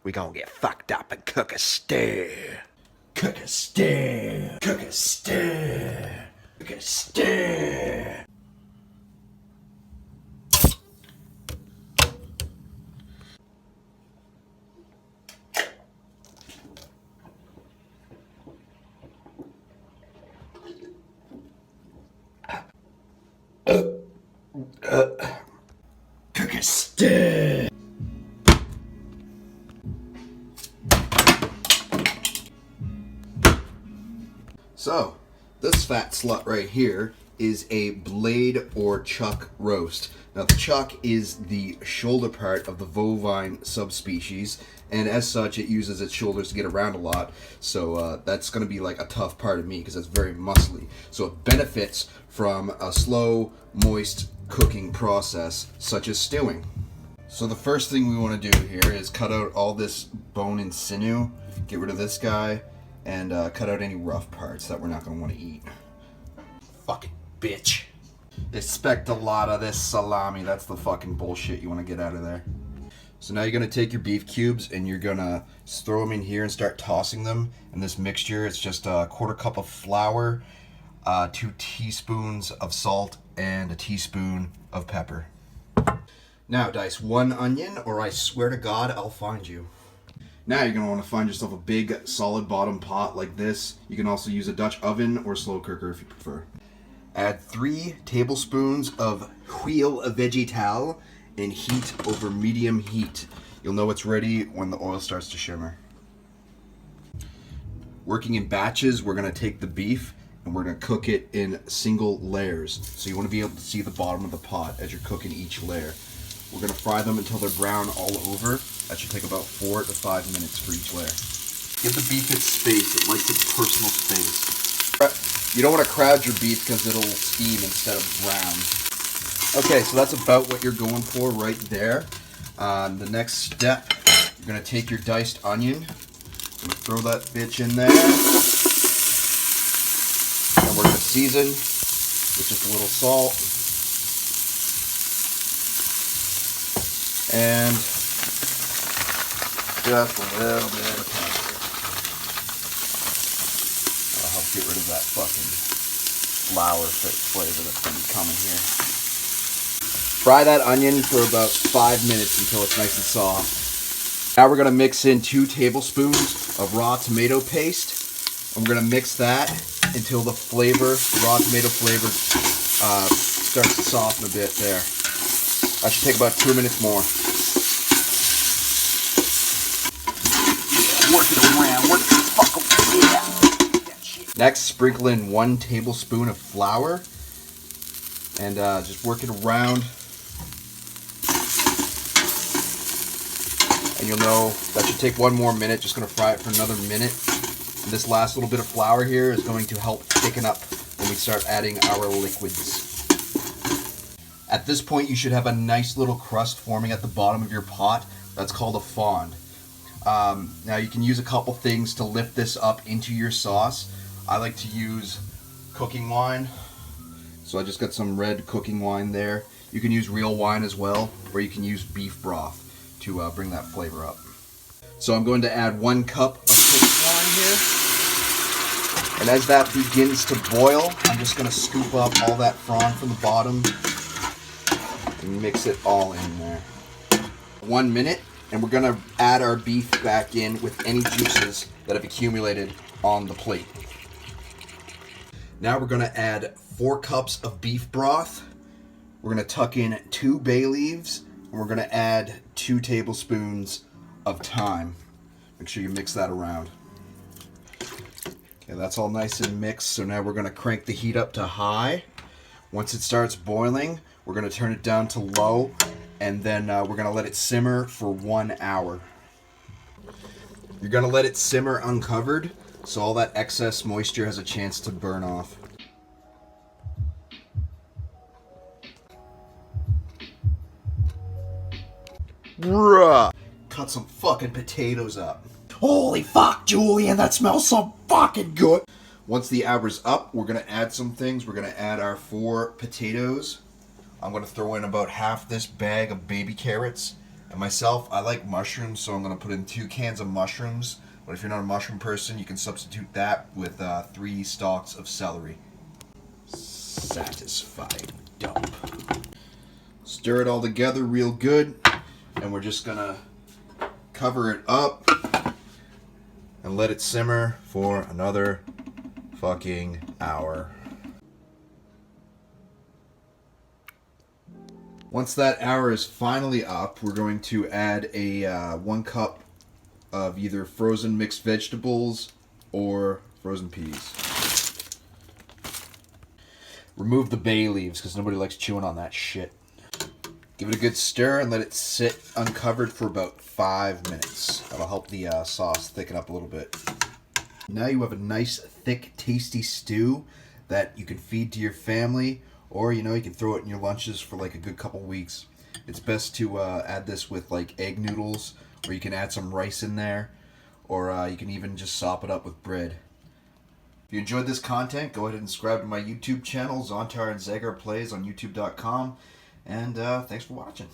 We gonna get fucked up and cook a stew. Cook a stew. Cook a stew. Cook a stew. Cook a stew. So, this fat slut right here is a blade or chuck roast. Now, the chuck is the shoulder part of the bovine subspecies, and as such, it uses its shoulders to get around a lot. So that's going to be like a tough part of meat because it's very muscly. So it benefits from a slow, moist cooking process, such as stewing. So the first thing we want to do here is cut out all this bone and sinew, get rid of this guy, and cut out any rough parts that we're not going to want to eat. Fucking bitch. Expect a lot of this salami. That's the fucking bullshit you want to get out of there. So now you're going to take your beef cubes and you're going to throw them in here and start tossing them. And this mixture, it's just a quarter cup of flour, 2 teaspoons of salt, and a teaspoon of pepper. Now dice 1 onion, or I swear to God, I'll find you. Now you're going to want to find yourself a big, solid bottom pot like this. You can also use a Dutch oven or slow cooker if you prefer. Add 3 tablespoons of huile végétale and heat over medium heat. You'll know it's ready when the oil starts to shimmer. Working in batches, we're going to take the beef and we're going to cook it in single layers. So you want to be able to see the bottom of the pot as you're cooking each layer. We're going to fry them until they're brown all over. That should take about 4 to 5 minutes for each layer. Give the beef its space. It likes its personal space. You don't want to crowd your beef because it'll steam instead of brown. Okay, so that's about what you're going for right there. The next step, you're going to take your diced onion and throw that bitch in there. And we're going to season with just a little salt. And just a little bit of pepper. That'll help get rid of that fucking flour flavor that's going to be coming here. Fry that onion for about 5 minutes until it's nice and soft. Now we're going to mix in 2 tablespoons of raw tomato paste. And we're going to mix that until the raw tomato flavor starts to soften a bit there. That should take about 2 minutes more. Work it around, work it fucking yeah. Next, sprinkle in 1 tablespoon of flour and just work it around. And you'll know that should take 1 more minute. Just going to fry it for another minute. And this last little bit of flour here is going to help thicken up when we start adding our liquids. At this point, you should have a nice little crust forming at the bottom of your pot. That's called a fond. Now you can use a couple things to lift this up into your sauce. I like to use cooking wine. So I just got some red cooking wine there. You can use real wine as well, or you can use beef broth to bring that flavor up. So I'm going to add 1 cup of cooking wine here. And as that begins to boil, I'm just going to scoop up all that frond from the bottom and mix it all in there. 1 minute, and we're going to add our beef back in with any juices that have accumulated on the plate. Now we're going to add 4 cups of beef broth. We're going to tuck in 2 bay leaves, and we're going to add 2 tablespoons of thyme. Make sure you mix that around. Okay, that's all nice and mixed, so now we're going to crank the heat up to high. Once it starts boiling, we're going to turn it down to low, and then we're going to let it simmer for 1 hour. You're going to let it simmer uncovered, so all that excess moisture has a chance to burn off. Bruh! Cut some fucking potatoes up. Holy fuck, Julian, that smells so fucking good! Once the hour's up, we're going to add some things. We're going to add our 4 potatoes. I'm going to throw in about half this bag of baby carrots. And myself, I like mushrooms, so I'm going to put in 2 cans of mushrooms. But if you're not a mushroom person, you can substitute that with 3 stalks of celery. Satisfied dump. Stir it all together real good, and we're just going to cover it up and let it simmer for another fucking hour. Once that hour is finally up, we're going to add a 1 cup of either frozen mixed vegetables or frozen peas. Remove the bay leaves because nobody likes chewing on that shit. Give it a good stir and let it sit uncovered for about 5 minutes. That'll help the sauce thicken up a little bit. Now you have a nice, thick, tasty stew that you can feed to your family, or you can throw it in your lunches for like a good couple weeks. It's best to add this with like egg noodles, or you can add some rice in there, or you can even just sop it up with bread. If you enjoyed this content, go ahead and subscribe to my YouTube channel, Zontaur and Zagar Plays on YouTube.com. And thanks for watching.